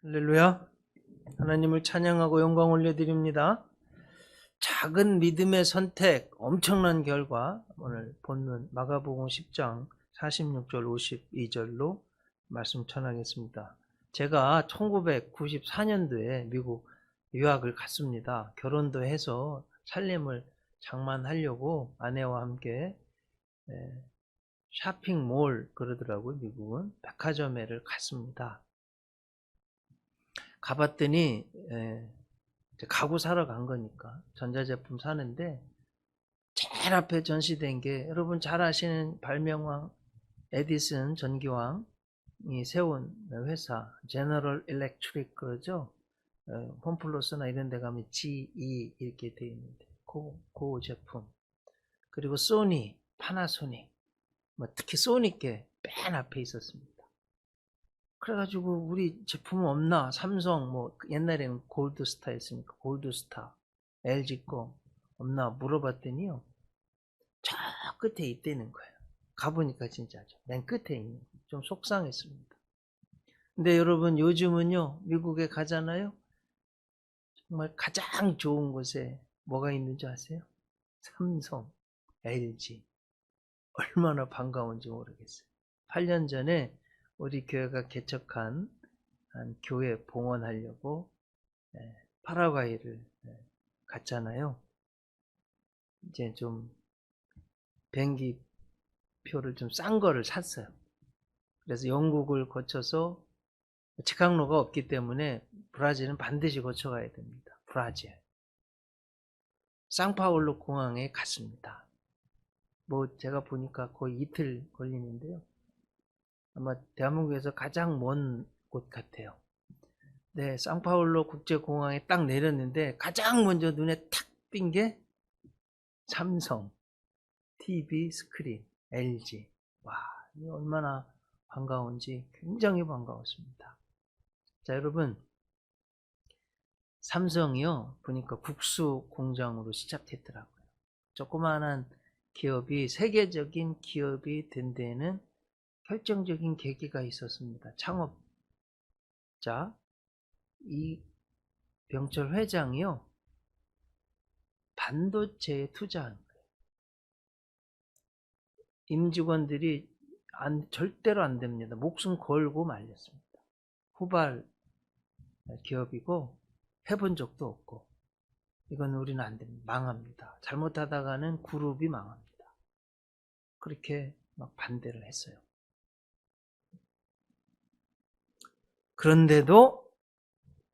할렐루야. 하나님을 찬양하고 영광 올려드립니다. 작은 믿음의 선택, 엄청난 결과. 오늘 본문 마가복음 10장 46절 52절로 말씀 전하겠습니다. 제가 1994년도에 미국 유학을 갔습니다. 결혼도 해서 살림을 장만하려고 아내와 함께 쇼핑몰, 그러더라고요. 미국은 백화점에를 갔습니다. 가봤더니 가구 사러 간 거니까 전자제품 사는데 제일 앞에 전시된 게 여러분 잘 아시는 발명왕 에디슨 전기왕이 세운 회사 제너럴 일렉트릭, 그러죠. 홈플러스나 이런 데 가면 GE 이렇게 되어 있는데 그 제품, 그리고 소니, 파나소닉, 특히 소니께 맨 앞에 있었습니다. 그래가지고 우리 제품은 없나? 삼성, 옛날에는 골드스타였으니까 골드스타, LG 거 없나 물어봤더니요, 저 끝에 있다는 거예요. 가보니까 진짜죠. 맨 끝에 있는 거예요. 좀 속상했습니다. 근데 여러분 요즘은요, 미국에 가잖아요, 정말 가장 좋은 곳에 뭐가 있는지 아세요? 삼성, LG. 얼마나 반가운지 모르겠어요. 8년 전에 우리 교회가 개척한 한 교회 봉헌하려고 파라과이를 갔잖아요. 이제 좀 비행기 표를 좀 싼 거를 샀어요. 그래서 영국을 거쳐서 직항로가 없기 때문에 브라질은 반드시 거쳐가야 됩니다. 브라질 상파울루 공항에 갔습니다. 제가 보니까 거의 이틀 걸리는데요, 아마 대한민국에서 가장 먼 곳 같아요. 네, 상파울루 국제공항에 딱 내렸는데 가장 먼저 눈에 탁 띈 게 삼성, TV 스크린, LG. 와, 얼마나 반가운지 굉장히 반가웠습니다. 자, 여러분, 삼성이요, 보니까 국수 공장으로 시작했더라고요. 조그마한 기업이 세계적인 기업이 된 데에는 결정적인 계기가 있었습니다. 창업자 이병철 회장이요, 반도체에 투자한 거예요. 임직원들이 절대로 안 됩니다. 목숨 걸고 말렸습니다. 후발 기업이고 해본 적도 없고, 이건 우리는 안 됩니다. 망합니다. 잘못하다가는 그룹이 망합니다. 그렇게 막 반대를 했어요. 그런데도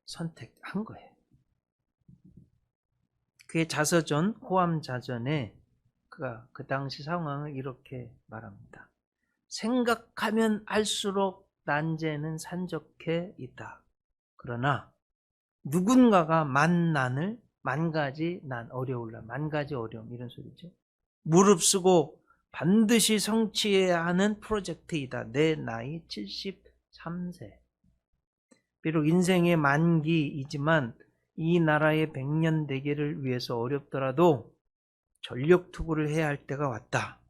선택한 거예요. 그의 자서전 호암자전에 그가 그 당시 상황을 이렇게 말합니다. 생각하면 할수록 난제는 산적해 있다. 그러나 누군가가 만 가지 어려움, 이런 소리죠. 무릅쓰고 반드시 성취해야 하는 프로젝트이다. 내 나이 73세. 비록 인생의 만기이지만 이 나라의 100년 대계를 위해서 어렵더라도 전력 투구를 해야 할 때가 왔다.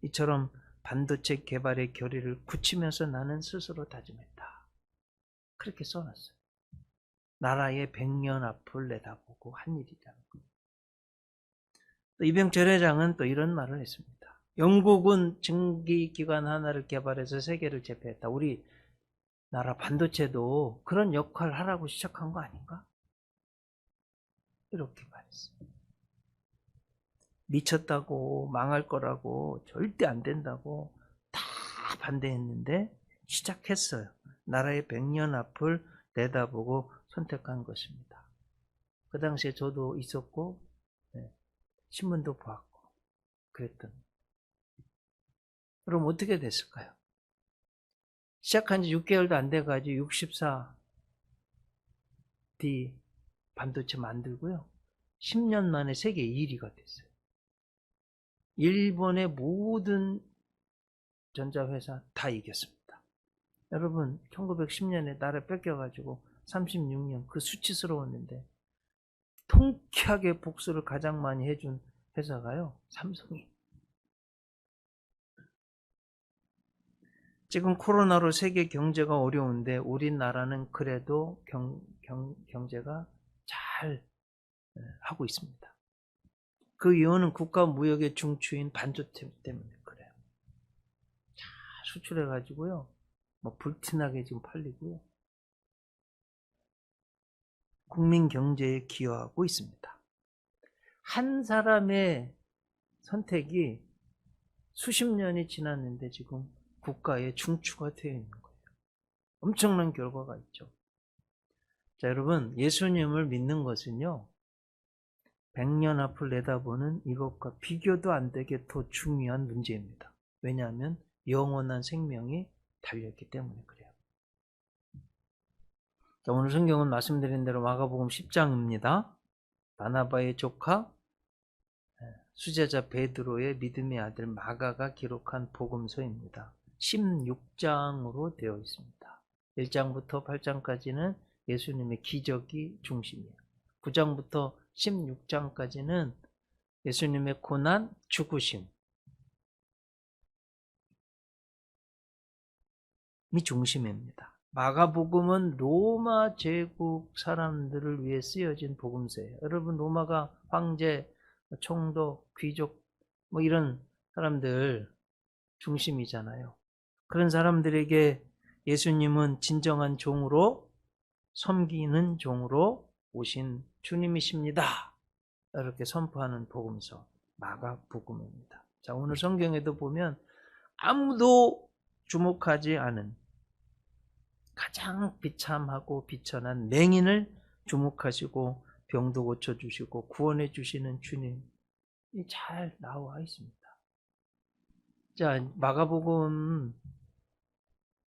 이처럼 반도체 개발의 결의를 굳히면서 나는 스스로 다짐했다. 그렇게 써놨어요. 나라의 100년 앞을 내다보고 한 일이라는 거예요. 또 이병철 회장은 또 이런 말을 했습니다. 영국은 증기기관 하나를 개발해서 세계를 제패했다. 우리 나라 반도체도 그런 역할을 하라고 시작한 거 아닌가? 이렇게 말했어요. 미쳤다고, 망할 거라고, 절대 안 된다고 다 반대했는데 시작했어요. 나라의 100년 앞을 내다보고 선택한 것입니다. 그 당시에 저도 있었고 신문도 보았고 그랬던. 그럼 어떻게 됐을까요? 시작한 지 6개월도 안 돼가지고 64D 반도체 만들고요, 10년 만에 세계 1위가 됐어요. 일본의 모든 전자회사 다 이겼습니다. 여러분, 1910년에 나라 뺏겨가지고 36년 그 수치스러웠는데 통쾌하게 복수를 가장 많이 해준 회사가요, 삼성이. 지금 코로나로 세계 경제가 어려운데 우리나라는 그래도 경제가 잘 하고 있습니다. 그 이유는 국가 무역의 중추인 반도체 때문에 그래요. 잘 수출해가지고요, 뭐 불티나게 지금 팔리고요, 국민 경제에 기여하고 있습니다. 한 사람의 선택이 수십 년이 지났는데 지금 국가의 중추가 되어 있는 거예요. 엄청난 결과가 있죠. 자, 여러분, 예수님을 믿는 것은요, 100년 앞을 내다보는 이것과 비교도 안 되게 더 중요한 문제입니다. 왜냐하면 영원한 생명이 달려있기 때문에 그래요. 자, 오늘 성경은 말씀드린 대로 마가복음 10장입니다. 바나바의 조카 수제자 베드로의 믿음의 아들 마가가 기록한 복음서입니다. 16장으로 되어 있습니다. 1장부터 8장까지는 예수님의 기적이 중심이에요. 9장부터 16장까지는 예수님의 고난, 죽으심이 중심입니다. 마가복음은 로마 제국 사람들을 위해 쓰여진 복음서예요. 여러분, 로마가 황제, 총독, 귀족 뭐 이런 사람들 중심이잖아요. 그런 사람들에게 예수님은 진정한 종으로, 섬기는 종으로 오신 주님이십니다, 이렇게 선포하는 복음서 마가복음입니다. 자, 오늘 성경에도 보면 아무도 주목하지 않은 가장 비참하고 비천한 맹인을 주목하시고 병도 고쳐주시고 구원해 주시는 주님이 잘 나와 있습니다. 자, 마가복음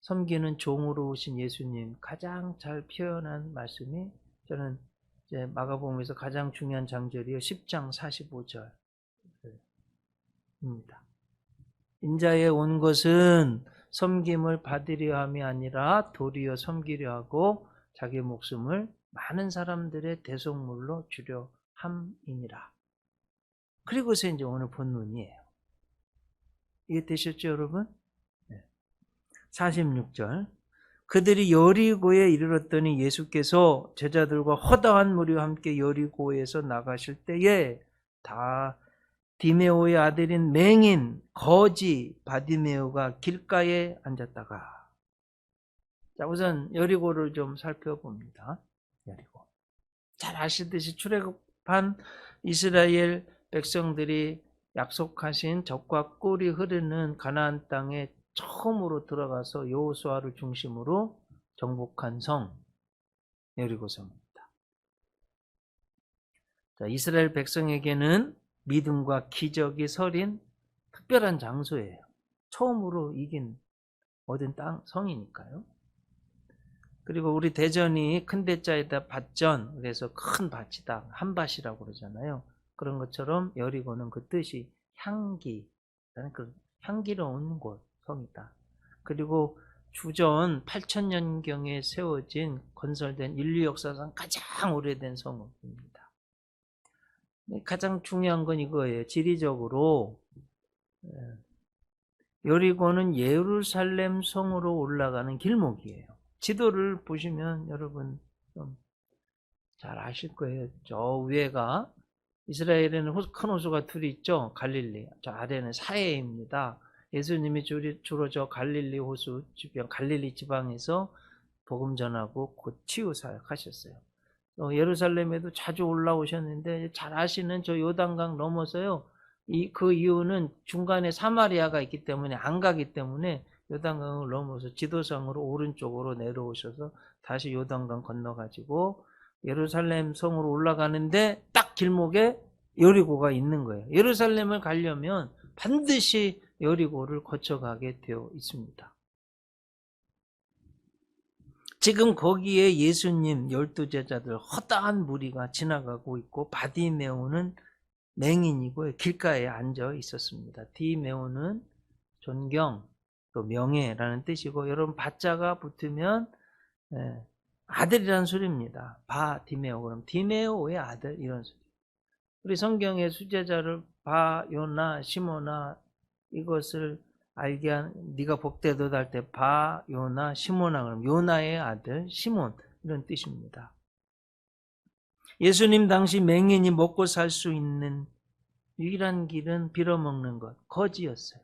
섬기는 종으로 오신 예수님 가장 잘 표현한 말씀이, 저는 이제 마가복음에서 가장 중요한 장절이요, 10장 45절입니다. 인자에 온 것은 섬김을 받으려 함이 아니라 도리어 섬기려 하고 자기 목숨을 많은 사람들의 대속물로 주려 함이니라. 그리고서 이제 오늘 본문이에요. 이해되셨죠, 여러분? 46절. 그들이 여리고에 이르렀더니 예수께서 제자들과 허다한 무리와 함께 여리고에서 나가실 때에 다 디메오의 아들인 맹인 거지 바디메오가 길가에 앉았다가, 자, 우선 여리고를 좀 살펴봅니다. 여리고, 잘 아시듯이 출애굽한 이스라엘 백성들이 약속하신 젖과 꿀이 흐르는 가나안 땅에 처음으로 들어가서 여호수아를 중심으로 정복한 성, 여리고성입니다. 자, 이스라엘 백성에게는 믿음과 기적이 서린 특별한 장소예요. 처음으로 얻은 땅, 성이니까요. 그리고 우리 대전이 큰 대자에다 밭전, 그래서 큰 밭이다, 한밭이라고 그러잖아요. 그런 것처럼 여리고는 그 뜻이 향기, 그 향기로운 곳, 성이다. 그리고 주전 8,000년경에 세워진, 건설된 인류 역사상 가장 오래된 성읍입니다. 가장 중요한 건 이거예요. 지리적으로 여리고는 예루살렘 성으로 올라가는 길목이에요. 지도를 보시면 여러분 좀 잘 아실 거예요. 저 위에가, 이스라엘에는 큰 호수가 둘이 있죠. 갈릴리. 저 아래는 사해입니다. 예수님이 주로 저 갈릴리 호수 주변, 갈릴리 지방에서 복음 전하고 곧 치유 사역하셨어요. 예루살렘에도 자주 올라오셨는데, 잘 아시는 저 요단강 넘어서요, 그 이유는 중간에 사마리아가 있기 때문에, 안 가기 때문에 요단강을 넘어서 지도상으로 오른쪽으로 내려오셔서 다시 요단강 건너가지고 예루살렘 성으로 올라가는데 딱 길목에 여리고가 있는 거예요. 예루살렘을 가려면 반드시 여리고를 거쳐가게 되어 있습니다. 지금 거기에 예수님 12제자들 허다한 무리가 지나가고 있고, 바디메오는 맹인이고 길가에 앉아 있었습니다. 디메오는 존경, 또 명예라는 뜻이고, 여러분 바자가 붙으면 아들이라는 소리입니다. 바디메오, 그럼 디메오의 아들, 이런 소리. 우리 성경의 수제자를 바요나 시모나, 이것을 네가 복되도다 할 때 바 요나 시몬아, 그럼 요나의 아들 시몬, 이런 뜻입니다. 예수님 당시 맹인이 먹고 살 수 있는 유일한 길은 빌어먹는 것, 거지였어요.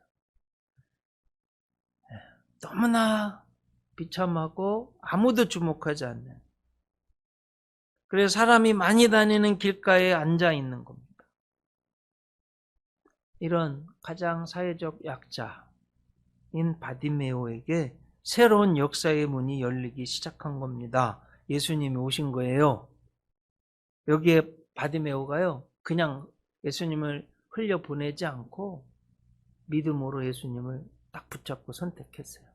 너무나 비참하고 아무도 주목하지 않는. 그래서 사람이 많이 다니는 길가에 앉아 있는 겁니다. 이런 가장 사회적 약자인 바디메오에게 새로운 역사의 문이 열리기 시작한 겁니다. 예수님이 오신 거예요. 여기에 바디메오가요, 그냥 예수님을 흘려보내지 않고 믿음으로 예수님을 딱 붙잡고 선택했어요.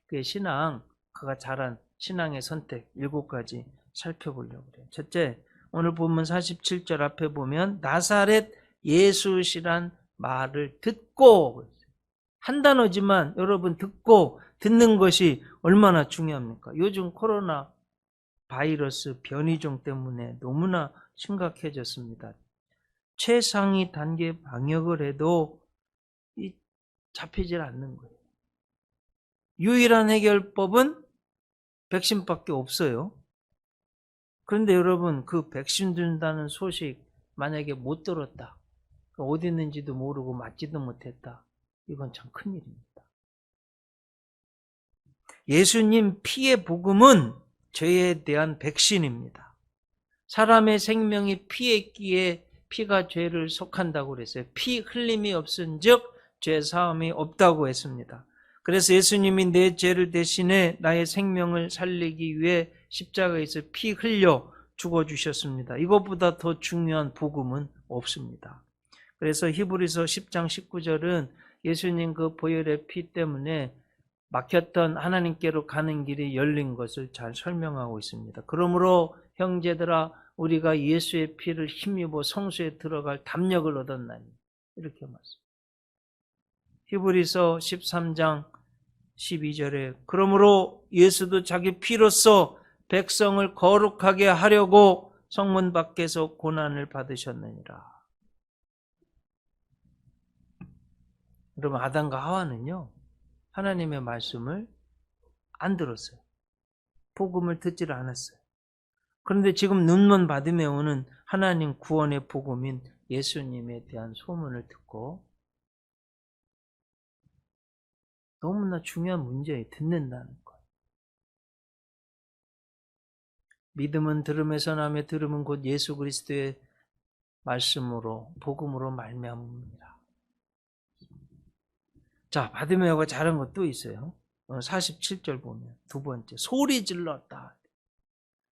그의 신앙, 그가 잘한 신앙의 선택 7가지 살펴보려고 해요. 첫째, 오늘 본문 47절 앞에 보면 나사렛 예수시란 말을 듣고, 한 단어지만 여러분, 듣고 듣는 것이 얼마나 중요합니까? 요즘 코로나 바이러스 변이종 때문에 너무나 심각해졌습니다. 최상위 단계 방역을 해도 잡히질 않는 거예요. 유일한 해결법은 백신밖에 없어요. 그런데 여러분, 그 백신 준다는 소식 만약에 못 들었다, 어디 있는지도 모르고 맞지도 못했다, 이건 참 큰일입니다. 예수님 피의 복음은 죄에 대한 백신입니다. 사람의 생명이 피에 있기에 피가 죄를 속한다고 그랬어요. 피 흘림이 없은즉 죄 사함이 없다고 했습니다. 그래서 예수님이 내 죄를 대신해 나의 생명을 살리기 위해 십자가에서 피 흘려 죽어주셨습니다. 이것보다 더 중요한 복음은 없습니다. 그래서 히브리서 10장 19절은 예수님 그 보혈의 피 때문에 막혔던 하나님께로 가는 길이 열린 것을 잘 설명하고 있습니다. 그러므로 형제들아, 우리가 예수의 피를 힘입어 성소에 들어갈 담력을 얻었나니, 이렇게 말씀. 히브리서 13장 12절에 그러므로 예수도 자기 피로써 백성을 거룩하게 하려고 성문 밖에서 고난을 받으셨느니라. 여러분, 아담과 하와는요, 하나님의 말씀을 안 들었어요. 복음을 듣지를 않았어요. 그런데 지금 눈먼 바디메오는 하나님 구원의 복음인 예수님에 대한 소문을 듣고, 너무나 중요한 문제에 듣는다는 거예요. 믿음은 들음에서 나며 들음은 곧 예수 그리스도의 말씀으로, 복음으로 말미암습니다. 자, 바디메오가 잘한 것도 있어요. 47절 보면 두 번째, 소리 질렀다.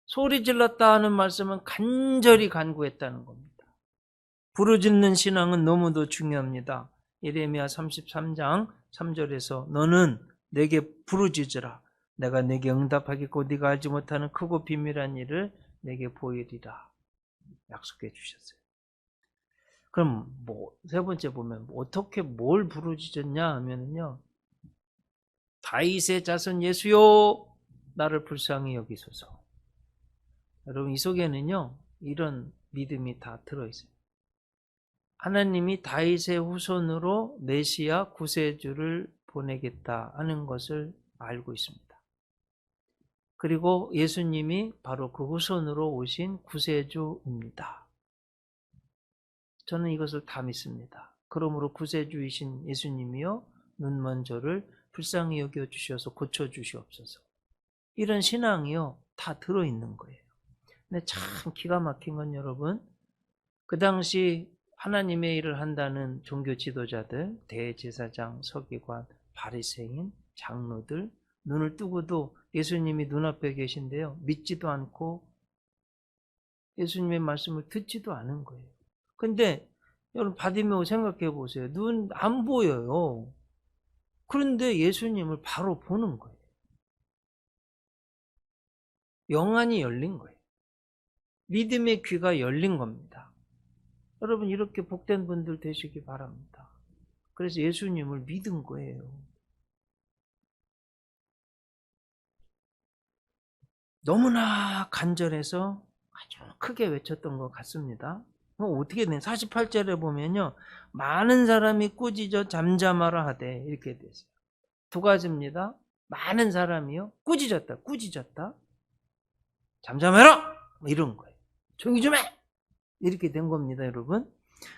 소리 질렀다 하는 말씀은 간절히 간구했다는 겁니다. 부르짖는 신앙은 너무도 중요합니다. 예레미야 33장 3절에서 너는 내게 부르짖으라. 내가 내게 응답하겠고 네가 알지 못하는 크고 비밀한 일을 내게 보이리라. 약속해 주셨어요. 그럼 세 번째 보면 어떻게 뭘 부르짖었냐 하면요, 다윗의 자손 예수요, 나를 불쌍히 여기소서. 여러분, 이 속에는요, 이런 믿음이 다 들어있어요. 하나님이 다윗의 후손으로 메시아 구세주를 보내겠다 하는 것을 알고 있습니다. 그리고 예수님이 바로 그 후손으로 오신 구세주입니다. 저는 이것을 다 믿습니다. 그러므로 구세주이신 예수님이요, 눈먼 저를 불쌍히 여겨주셔서 고쳐주시옵소서. 이런 신앙이요, 다 들어있는 거예요. 근데 참 기가 막힌 건 여러분, 그 당시 하나님의 일을 한다는 종교 지도자들, 대제사장, 서기관, 바리새인, 장로들, 눈을 뜨고도 예수님이 눈앞에 계신데요, 믿지도 않고 예수님의 말씀을 듣지도 않은 거예요. 근데 여러분, 바디메오 생각해 보세요. 눈 안 보여요. 그런데 예수님을 바로 보는 거예요. 영안이 열린 거예요. 믿음의 귀가 열린 겁니다. 여러분, 이렇게 복된 분들 되시기 바랍니다. 그래서 예수님을 믿은 거예요. 너무나 간절해서 아주 크게 외쳤던 것 같습니다. 어떻게 돼? 48절에 보면요. 많은 사람이 꾸짖어 잠잠하라 하되 이렇게 됐어요. 두 가지입니다. 많은 사람이요. 꾸짖었다. 잠잠해라! 뭐 이런 거예요. 조용히 좀 해! 이렇게 된 겁니다, 여러분.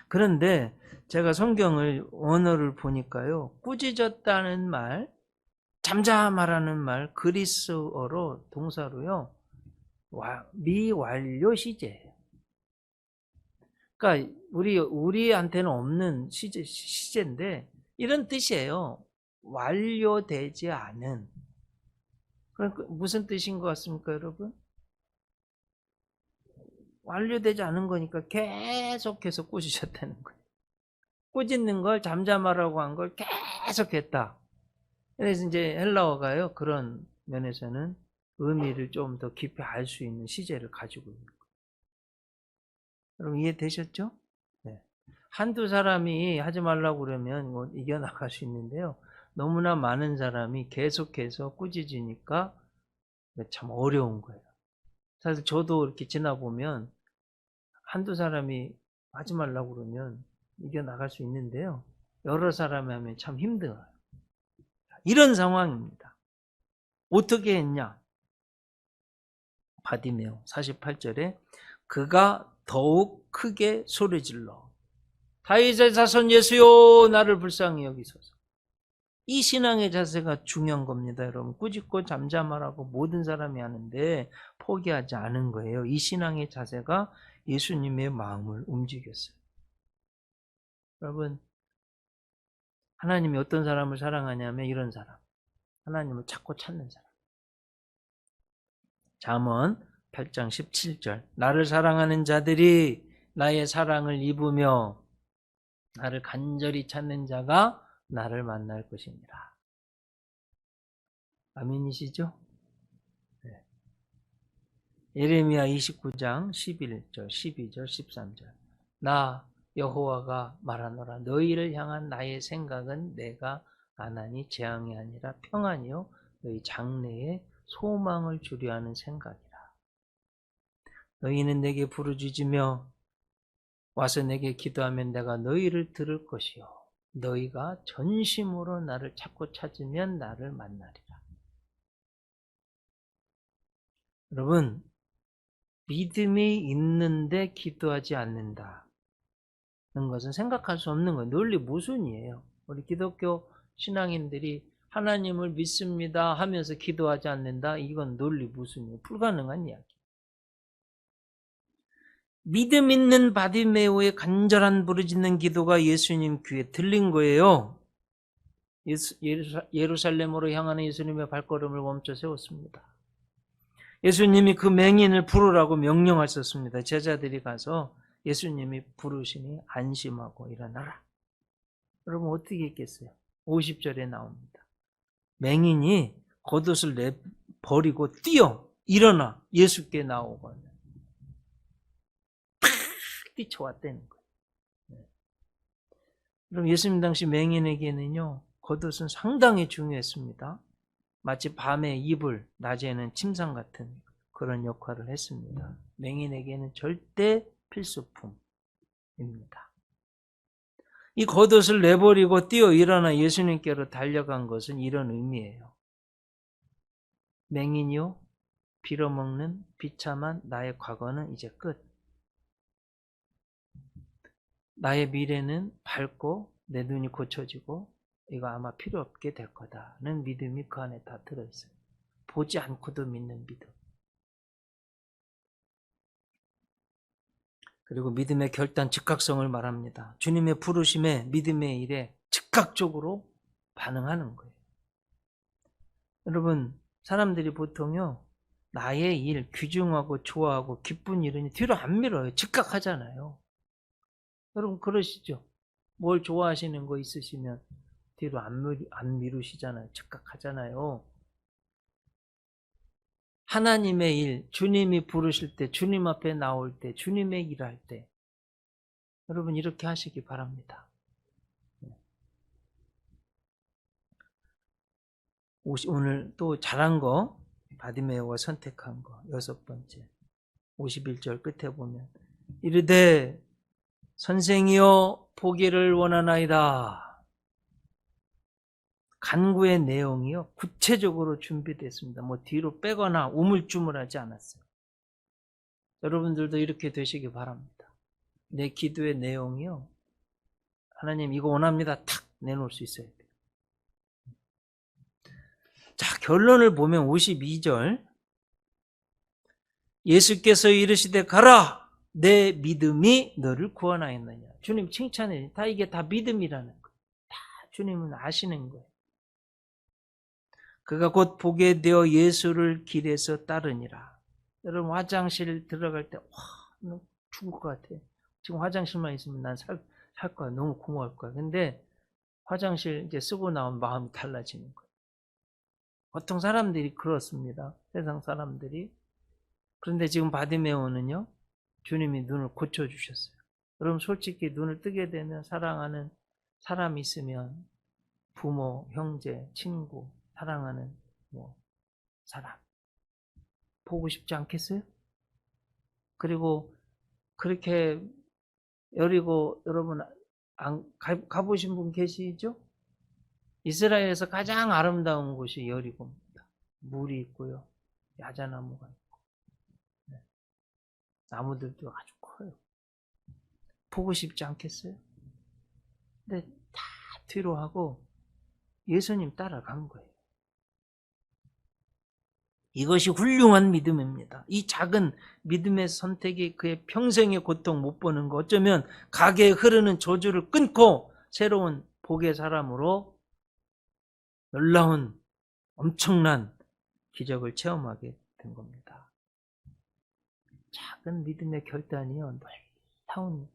그런데 제가 성경을 원어를 보니까요. 꾸짖었다는 말, 잠잠하라는 말, 그리스어로 동사로요. 미완료 시제예요. 그러니까 우리한테는 없는 시제인데 이런 뜻이에요. 완료되지 않은. 그러니까 무슨 뜻인 것 같습니까, 여러분? 완료되지 않은 거니까 계속해서 꾸짖었다는 거예요. 꾸짖는 걸 잠잠하라고 한 걸 계속했다. 그래서 이제 헬라어가요 그런 면에서는 의미를 좀 더 깊이 알 수 있는 시제를 가지고 있는 거예요. 여러분 이해되셨죠? 네. 한두 사람이 하지 말라고 그러면 뭐 이겨나갈 수 있는데요. 너무나 많은 사람이 계속해서 꾸짖으니까 참 어려운 거예요. 사실 저도 이렇게 지나보면 한두 사람이 하지 말라고 그러면 이겨나갈 수 있는데요. 여러 사람이 하면 참 힘들어요. 이런 상황입니다. 어떻게 했냐? 바디메오 48절에 그가 더욱 크게 소리질러 다윗의 자손 예수여 나를 불쌍히 여기소서. 이 신앙의 자세가 중요한 겁니다. 여러분 꾸짖고 잠잠하라고 모든 사람이 하는데 포기하지 않은 거예요. 이 신앙의 자세가 예수님의 마음을 움직였어요. 여러분 하나님이 어떤 사람을 사랑하냐면 이런 사람. 하나님을 찾고 찾는 사람. 잠언 8장 17절 나를 사랑하는 자들이 나의 사랑을 입으며 나를 간절히 찾는 자가 나를 만날 것입니다. 아멘이시죠? 네. 예레미야 29장 11절, 12절, 13절 나 여호와가 말하노라 너희를 향한 나의 생각은 내가 안하니 재앙이 아니라 평안이요 너희 장래에 소망을 주려 하는 생각이라. 너희는 내게 부르짖으며 와서 내게 기도하면 내가 너희를 들을 것이요 너희가 전심으로 나를 찾고 찾으면 나를 만나리라. 여러분 믿음이 있는데 기도하지 않는다는 것은 생각할 수 없는 거예요. 논리 모순이에요. 우리 기독교 신앙인들이 하나님을 믿습니다 하면서 기도하지 않는다? 이건 논리 모순이에요. 불가능한 이야기. 믿음 있는 바디메오의 간절한 부르짖는 기도가 예수님 귀에 들린 거예요. 예루살렘으로 향하는 예수님의 발걸음을 멈춰 세웠습니다. 예수님이 그 맹인을 부르라고 명령하셨습니다. 제자들이 가서 예수님이 부르시니 안심하고 일어나라. 여러분 어떻게 했겠어요? 50절에 나옵니다. 맹인이 겉옷을 내버리고 뛰어 일어나 예수께 나오고 팍 뛰쳐왔다는 거예요. 네. 그럼 예수님 당시 맹인에게는요 겉옷은 상당히 중요했습니다. 마치 밤에 이불, 낮에는 침상 같은 그런 역할을 했습니다. 맹인에게는 절대 필수품입니다. 이 겉옷을 내버리고 뛰어 일어나 예수님께로 달려간 것은 이런 의미예요. 맹인이요, 빌어먹는 비참한 나의 과거는 이제 끝. 나의 미래는 밝고 내 눈이 고쳐지고 이거 아마 필요 없게 될 거다는 믿음이 그 안에 다 들어있어요. 보지 않고도 믿는 믿음. 그리고 믿음의 결단 즉각성을 말합니다. 주님의 부르심에 믿음의 일에 즉각적으로 반응하는 거예요. 여러분 사람들이 보통요 나의 일 귀중하고 좋아하고 기쁜 일은 뒤로 안 밀어요. 즉각하잖아요. 여러분 그러시죠? 뭘 좋아하시는 거 있으시면 뒤로 안 미루시잖아요. 즉각하잖아요. 하나님의 일, 주님이 부르실 때, 주님 앞에 나올 때, 주님의 일할 때 여러분 이렇게 하시기 바랍니다. 오늘 또 잘한 거 바디메오가 선택한 거 6번째 51절 끝에 보면 이르되 선생이여 보기를 원하나이다. 간구의 내용이요 구체적으로 준비됐습니다. 뭐 뒤로 빼거나 우물쭈물하지 않았어요. 여러분들도 이렇게 되시기 바랍니다. 내 기도의 내용이요 하나님 이거 원합니다. 탁 내놓을 수 있어야 돼요. 자, 결론을 보면 52절 예수께서 이르시되 가라 내 믿음이 너를 구원하였느냐. 주님 칭찬해. 이게 다 믿음이라는 거예요. 다 주님은 아시는 거예요. 그가 곧 보게 되어 예수를 길에서 따르니라. 여러분 화장실 들어갈 때 와, 죽을 것 같아. 지금 화장실만 있으면 난 살 거야. 너무 고마울 거야. 근데 화장실 이제 쓰고 나온 마음이 달라지는 거예요. 보통 사람들이 그렇습니다. 세상 사람들이. 그런데 지금 바디메오는요. 주님이 눈을 고쳐주셨어요. 여러분 솔직히 눈을 뜨게 되면 사랑하는 사람이 있으면 부모, 형제, 친구, 사랑하는 사람 보고 싶지 않겠어요? 그리고 그렇게 여리고 여러분 가보신 분 계시죠? 이스라엘에서 가장 아름다운 곳이 여리고입니다. 물이 있고요. 야자나무가 있고 나무들도 아주 커요. 보고 싶지 않겠어요? 근데 다 뒤로 하고 예수님 따라간 거예요. 이것이 훌륭한 믿음입니다. 이 작은 믿음의 선택이 그의 평생의 고통 못 보는 거 어쩌면 가게에 흐르는 저주를 끊고 새로운 복의 사람으로 놀라운 엄청난 기적을 체험하게 된 겁니다. 작은 믿음의 결단이요 놀라운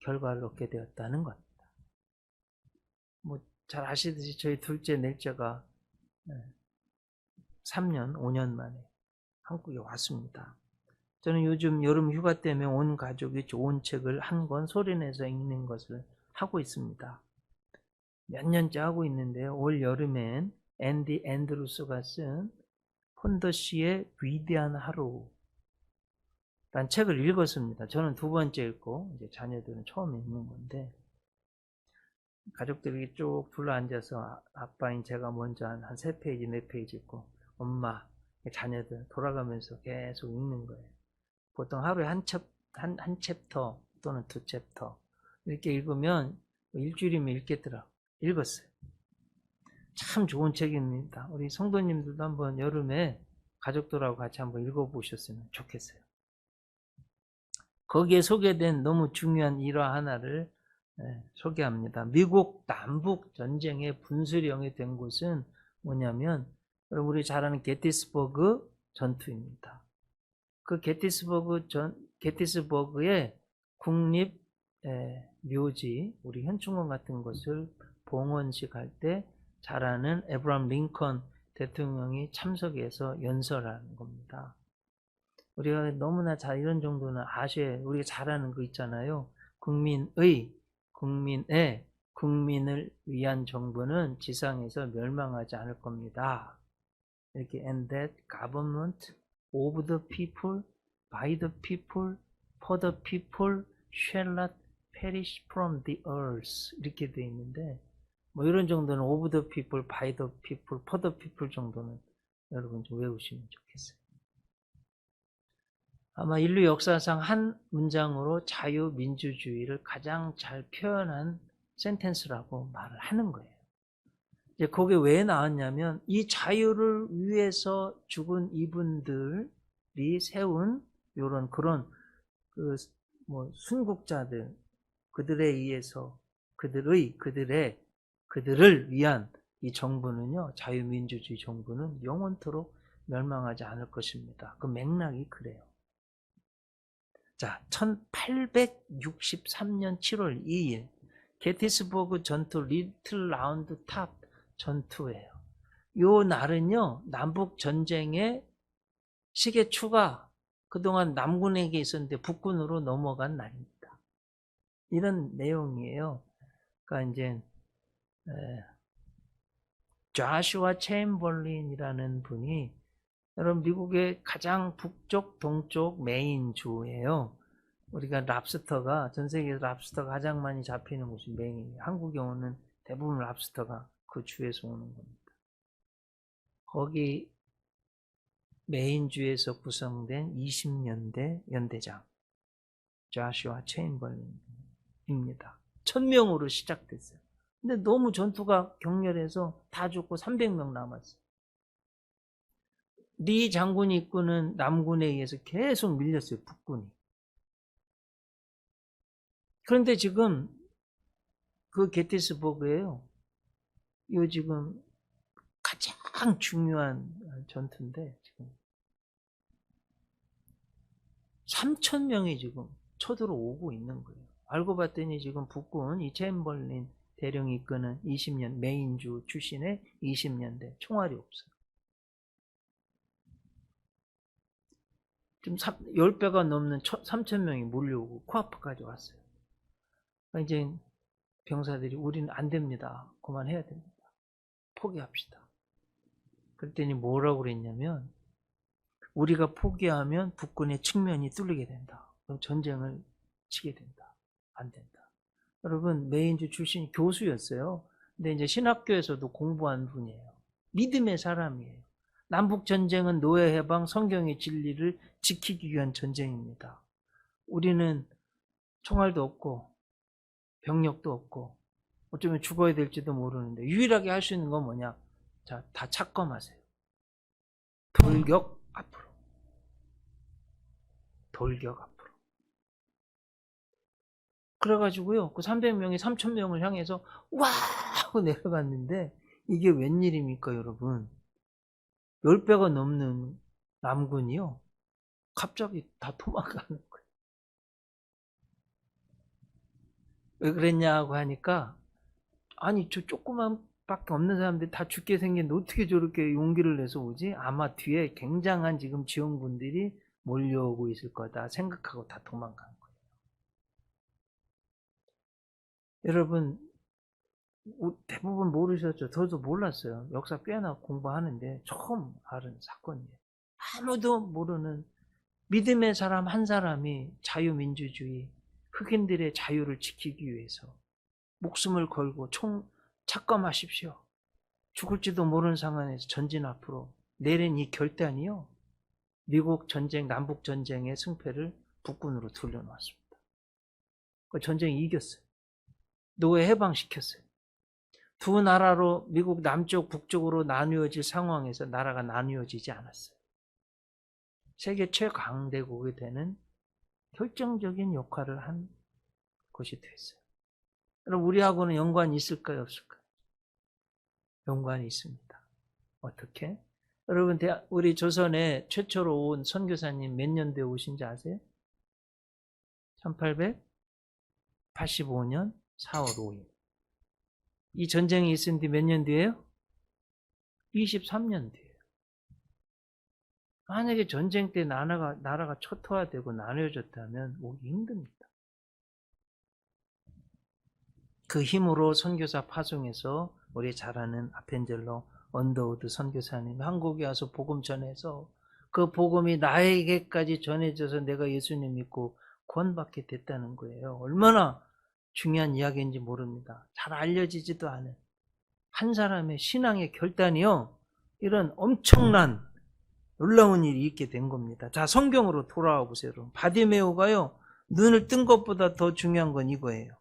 결과를 얻게 되었다는 겁니다. 잘 아시듯이 저희 둘째 넷째가 3년, 5년 만에 한국에 왔습니다. 저는 요즘 여름 휴가 때문에 온 가족이 좋은 책을 한 권 소리내서 읽는 것을 하고 있습니다. 몇 년째 하고 있는데요. 올 여름엔 앤디 앤드루스가 쓴 폰더시의 위대한 하루 라는 책을 읽었습니다. 저는 두 번째 읽고 이제 자녀들은 처음 읽는 건데 가족들이 쭉 둘러앉아서 아빠인 제가 먼저 한 3페이지, 4페이지 읽고 엄마, 자녀들 돌아가면서 계속 읽는 거예요. 보통 하루에 한 챕터 또는 2챕터 이렇게 읽으면 일주일이면 읽겠더라고요. 읽었어요. 참 좋은 책입니다. 우리 성도님들도 한번 여름에 가족들하고 같이 한번 읽어보셨으면 좋겠어요. 거기에 소개된 너무 중요한 일화 하나를 소개합니다. 미국 남북 전쟁의 분수령이 된 곳은 뭐냐면 우리 잘 아는 게티스버그 전투입니다. 그 게티스버그의 국립 묘지, 우리 현충원 같은 것을 봉헌식 할 때 잘 아는 에브라함 링컨 대통령이 참석해서 연설하는 겁니다. 우리가 너무나 잘 이런 정도는 우리가 잘 아는 거 있잖아요. 국민을 위한 정부는 지상에서 멸망하지 않을 겁니다. 이렇게 and that government of the people, by the people, for the people shall not perish from the earth 이렇게 돼 있는데 이런 정도는 of the people, by the people, for the people 정도는 여러분 좀 외우시면 좋겠어요. 아마 인류 역사상 한 문장으로 자유민주주의를 가장 잘 표현한 센텐스라고 말을 하는 거예요. 이제 그게 왜 나왔냐면 이 자유를 위해서 죽은 이분들이 세운 그런 순국자들 그들에 의해서 그들을 위한 이 정부는요 자유민주주의 정부는 영원토록 멸망하지 않을 것입니다. 그 맥락이 그래요. 자, 1863년 7월 2일 게티스버그 전투 리틀 라운드 탑 전투예요. 요 날은요 남북 전쟁의 시계추가 그동안 남군에게 있었는데 북군으로 넘어간 날입니다. 이런 내용이에요. 그러니까 이제 조슈아 체인벌린이라는 분이 여러분 미국의 가장 북쪽 동쪽 메인 주예요. 우리가 랍스터가 전 세계에서 랍스터가 가장 많이 잡히는 곳이 메인이에요. 한국에 오는 대부분 랍스터가 그 주에서 오는 겁니다. 거기 메인주에서 구성된 20년대 연대장 조슈아 체인벌린입니다. 1000명으로 시작됐어요. 근데 너무 전투가 격렬해서 다 죽고 300명 남았어요. 리 장군이 이끄는 남군에 의해서 계속 밀렸어요. 북군이. 그런데 지금 그 게티스버그예요. 이 지금 가장 중요한 전투인데 지금 3,000명이 지금 쳐들어오고 있는 거예요. 알고 봤더니 지금 북군 이 체인벌린 대령이 이끄는 20년 메인주 출신의 20년대 총알이 없어요. 지금 10배가 넘는 3,000명이 몰려오고 코앞까지 왔어요. 이제 병사들이 우리는 안 됩니다. 그만해야 됩니다. 포기합시다. 그랬더니 뭐라고 그랬냐면 우리가 포기하면 북군의 측면이 뚫리게 된다. 그럼 전쟁을 치게 된다. 안 된다. 여러분 메인주 출신이 교수였어요. 근데 이제 신학교에서도 공부한 분이에요. 믿음의 사람이에요. 남북전쟁은 노예 해방, 성경의 진리를 지키기 위한 전쟁입니다. 우리는 총알도 없고 병력도 없고 어쩌면 죽어야 될지도 모르는데 유일하게 할 수 있는 건 뭐냐? 자, 다 착검하세요. 돌격 앞으로. 돌격 앞으로. 그래가지고요, 그 300명이 3,000명을 향해서 와! 하고 내려갔는데 이게 웬일입니까, 여러분? 10배가 넘는 남군이요. 갑자기 다 도망가는 거예요. 왜 그랬냐고 하니까 아니 저 조그만 밖에 없는 사람들이 다 죽게 생겼는데 어떻게 저렇게 용기를 내서 오지? 아마 뒤에 굉장한 지금 지원군들이 몰려오고 있을 거다 생각하고 다 도망간 거예요. 여러분 대부분 모르셨죠? 저도 몰랐어요. 역사 꽤나 공부하는데 처음 알은 사건이에요. 아무도 모르는 믿음의 사람 한 사람이 자유민주주의, 흑인들의 자유를 지키기 위해서 목숨을 걸고 착검하십시오. 죽을지도 모르는 상황에서 전진 앞으로 내린 이 결단이요. 미국 전쟁, 남북 전쟁의 승패를 북군으로 돌려놓았습니다. 그 전쟁이 이겼어요. 노예 해방시켰어요. 두 나라로 미국 남쪽, 북쪽으로 나누어질 상황에서 나라가 나누어지지 않았어요. 세계 최강대국이 되는 결정적인 역할을 한 것이 됐어요. 그럼 우리하고는 연관이 있을까요, 없을까요? 연관이 있습니다. 어떻게? 여러분, 우리 조선에 최초로 온 선교사님 몇 년도에 오신지 아세요? 1885년 4월 5일. 이 전쟁이 있은 뒤 몇 년 뒤에요? 23년 뒤에요. 만약에 전쟁 때 나라가 초토화되고 나눠졌다면 오기 힘듭니다. 그 힘으로 선교사 파송해서 우리 잘 아는 아펜젤러 언더우드 선교사님 한국에 와서 복음 전해서 그 복음이 나에게까지 전해져서 내가 예수님 믿고 구원받게 됐다는 거예요. 얼마나 중요한 이야기인지 모릅니다. 잘 알려지지도 않은 한 사람의 신앙의 결단이요. 이런 엄청난 놀라운 일이 있게 된 겁니다. 자, 성경으로 돌아와 보세요. 바디메오가요. 눈을 뜬 것보다 더 중요한 건 이거예요.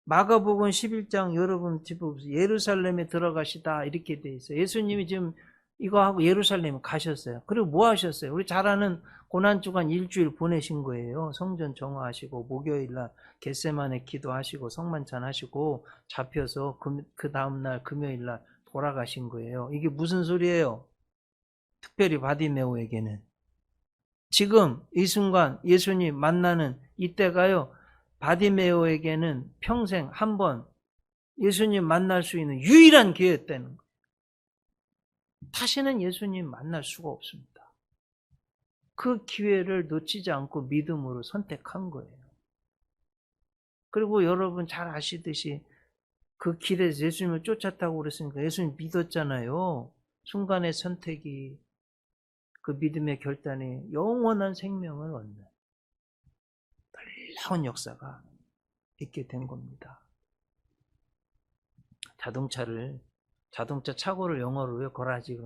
마가복음 11장 여러분 보세요. 예루살렘에 들어가시다 이렇게 돼 있어요. 예수님이 지금 이거 하고 예루살렘에 가셨어요. 그리고 뭐 하셨어요? 우리 잘 아는 고난주간 일주일 보내신 거예요. 성전 정화하시고 목요일날 겟세마네 기도하시고 성만찬 하시고 잡혀서 그 다음날 금요일날 돌아가신 거예요. 이게 무슨 소리예요? 특별히 바디메오에게는 지금 이 순간 예수님 만나는 이때가요. 바디메오에게는 평생 한 번 예수님 만날 수 있는 유일한 기회였다는 거예요. 다시는 예수님 만날 수가 없습니다. 그 기회를 놓치지 않고 믿음으로 선택한 거예요. 그리고 여러분 잘 아시듯이 그 길에서 예수님을 쫓았다고 그랬으니까 예수님 믿었잖아요. 순간의 선택이 그 믿음의 결단이 영원한 생명을 얻는 놀라운 역사가 있게 된 겁니다. 자동차 차고를 영어로요, 거라지,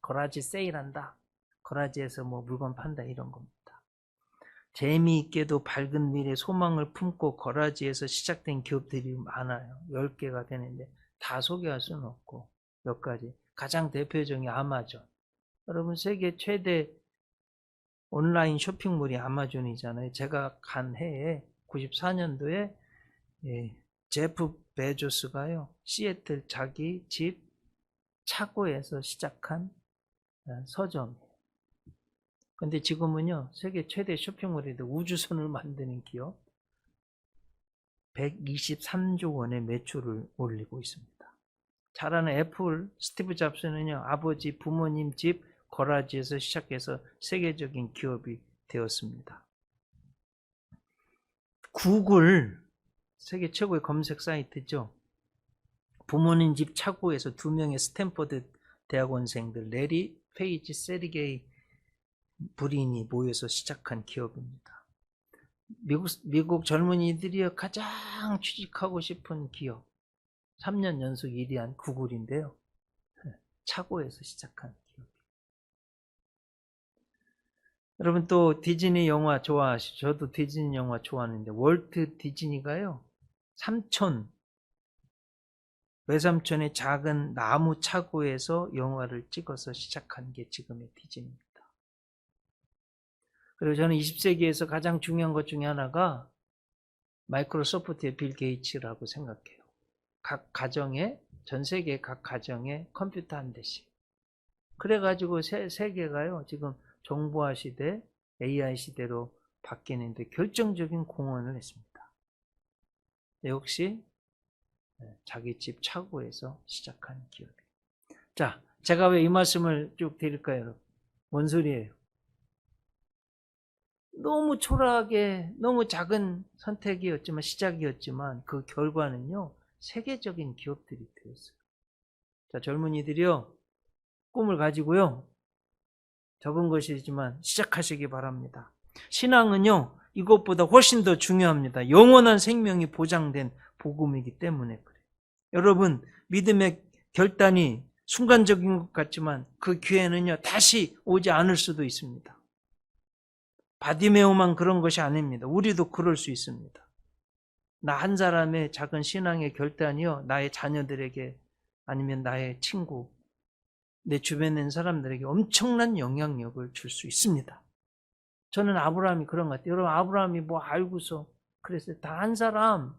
거라지 세일한다. 거라지에서 뭐 물건 판다, 이런 겁니다. 재미있게도 밝은 미래 소망을 품고 거라지에서 시작된 기업들이 많아요. 10개가 되는데 다 소개할 수는 없고 몇 가지. 가장 대표적인 아마존. 여러분, 세계 최대 온라인 쇼핑몰이 아마존이잖아요. 제가 간 해에 94년도에 제프 베조스가요, 시애틀 자기 집 차고에서 시작한 서점이에요. 근데 지금은요, 세계 최대 쇼핑몰인데 우주선을 만드는 기업 123조 원의 매출을 올리고 있습니다. 잘 아는 애플 스티브 잡스는요, 아버지 부모님 집 거라지에서 시작해서 세계적인 기업이 되었습니다. 구글, 세계 최고의 검색 사이트죠. 부모님 집 차고에서 2명의 스탠퍼드 대학원생들 레리 페이지, 세르게이 브린이 모여서 시작한 기업입니다. 미국 젊은이들이 가장 취직하고 싶은 기업 3년 연속 1위한 구글인데요. 차고에서 시작한 기업. 여러분, 또 디즈니 영화 좋아하시죠? 저도 디즈니 영화 좋아하는데 월트 디즈니가요, 외삼촌의 작은 나무 차고에서 영화를 찍어서 시작한 게 지금의 디즈니입니다. 그리고 저는 20세기에서 가장 중요한 것 중에 하나가 마이크로소프트의 빌 게이츠라고 생각해요. 전 세계 각 가정에 컴퓨터 한 대씩. 그래가지고 세계가요, 지금 정보화 시대, AI 시대로 바뀌는데 결정적인 공헌을 했습니다. 역시 자기 집 차고에서 시작한 기업이에요. 자, 제가 왜 이 말씀을 쭉 드릴까요, 여러분? 뭔 소리예요? 너무 초라하게, 너무 작은 선택이었지만, 시작이었지만 그 결과는요, 세계적인 기업들이 되었어요. 자, 젊은이들이요, 꿈을 가지고요, 적은 것이지만 시작하시기 바랍니다. 신앙은요, 이것보다 훨씬 더 중요합니다. 영원한 생명이 보장된 복음이기 때문에 그래요. 여러분, 믿음의 결단이 순간적인 것 같지만 그 기회는요, 다시 오지 않을 수도 있습니다. 바디메오만 그런 것이 아닙니다. 우리도 그럴 수 있습니다. 나 한 사람의 작은 신앙의 결단이요, 나의 자녀들에게, 아니면 나의 친구, 내 주변에 있는 사람들에게 엄청난 영향력을 줄 수 있습니다. 저는 아브라함이 그런 것 같아요. 여러분, 아브라함이 뭐 알고서 그랬어요. 다 한 사람,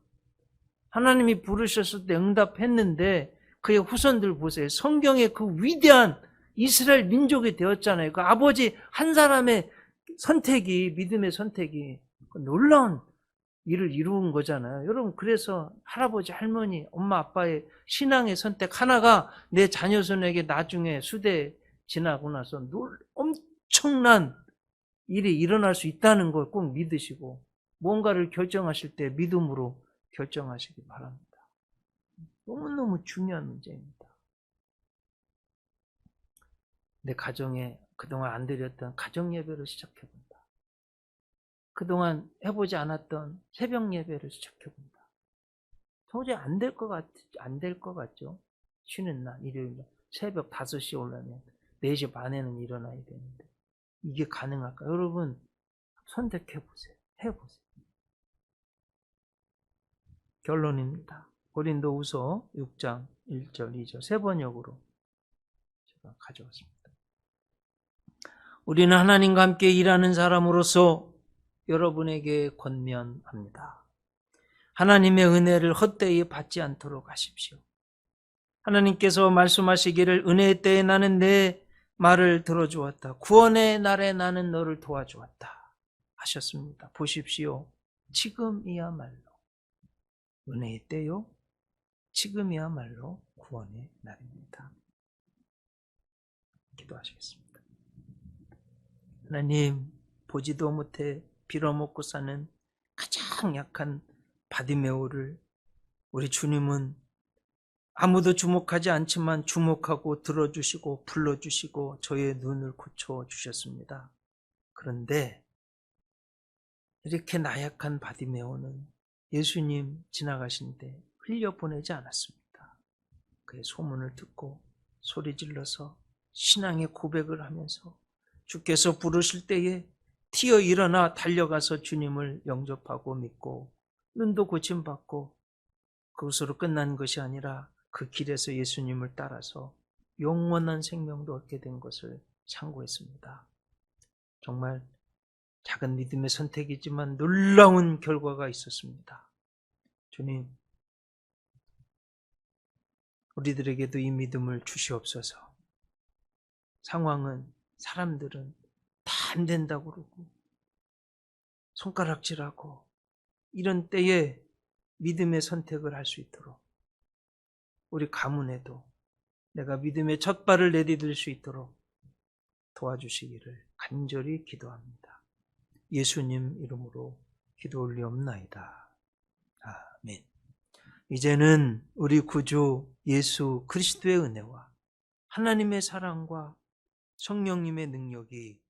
하나님이 부르셨을 때 응답했는데 그의 후손들 보세요. 성경의 그 위대한 이스라엘 민족이 되었잖아요. 그 아버지 한 사람의 선택이, 믿음의 선택이 놀라운 일을 이루은 거잖아요. 여러분, 그래서 할아버지, 할머니, 엄마, 아빠의 신앙의 선택 하나가 내 자녀손에게 나중에 수대 지나고 나서 엄청난 일이 일어날 수 있다는 걸 꼭 믿으시고, 뭔가를 결정하실 때 믿음으로 결정하시기 바랍니다. 너무너무 중요한 문제입니다. 내 가정에 그동안 안 드렸던 가정 예배를 시작해본다. 그동안 해보지 않았던 새벽 예배를 시작해본다. 도저히 안 될 것 같죠? 쉬는 날, 일요일 날, 새벽 5시에 올라면 4시 반에는 일어나야 되는데, 이게 가능할까요? 여러분, 선택해보세요. 해보세요. 결론입니다. 고린도후서 6장 1절, 2절 세 번역으로 제가 가져왔습니다. 우리는 하나님과 함께 일하는 사람으로서 여러분에게 권면합니다. 하나님의 은혜를 헛되이 받지 않도록 하십시오. 하나님께서 말씀하시기를 은혜의 때에 나는 내 말을 들어주었다. 구원의 날에 나는 너를 도와주었다 하셨습니다. 보십시오. 지금이야말로 은혜의 때요, 지금이야말로 구원의 날입니다. 기도하시겠습니다. 하나님, 보지도 못해 빌어먹고 사는 가장 약한 바디메오를 우리 주님은 아무도 주목하지 않지만 주목하고 들어주시고 불러주시고 저의 눈을 고쳐주셨습니다. 그런데 이렇게 나약한 바디메오는 예수님 지나가신데 흘려보내지 않았습니다. 그의 소문을 듣고 소리 질러서 신앙의 고백을 하면서 주께서 부르실 때에 튀어 일어나 달려가서 주님을 영접하고 믿고 눈도 고침받고 그것으로 끝난 것이 아니라 그 길에서 예수님을 따라서 영원한 생명도 얻게 된 것을 상고했습니다. 정말 작은 믿음의 선택이지만 놀라운 결과가 있었습니다. 주님, 우리들에게도 이 믿음을 주시옵소서. 상황은, 사람들은 다 안 된다고 그러고 손가락질하고 이런 때에 믿음의 선택을 할 수 있도록 우리 가문에도 내가 믿음의 첫 발을 내디딜 수 있도록 도와주시기를 간절히 기도합니다. 예수님 이름으로 기도 올리옵나이다. 아멘. 이제는 우리 구주 예수 그리스도의 은혜와 하나님의 사랑과 성령님의 능력이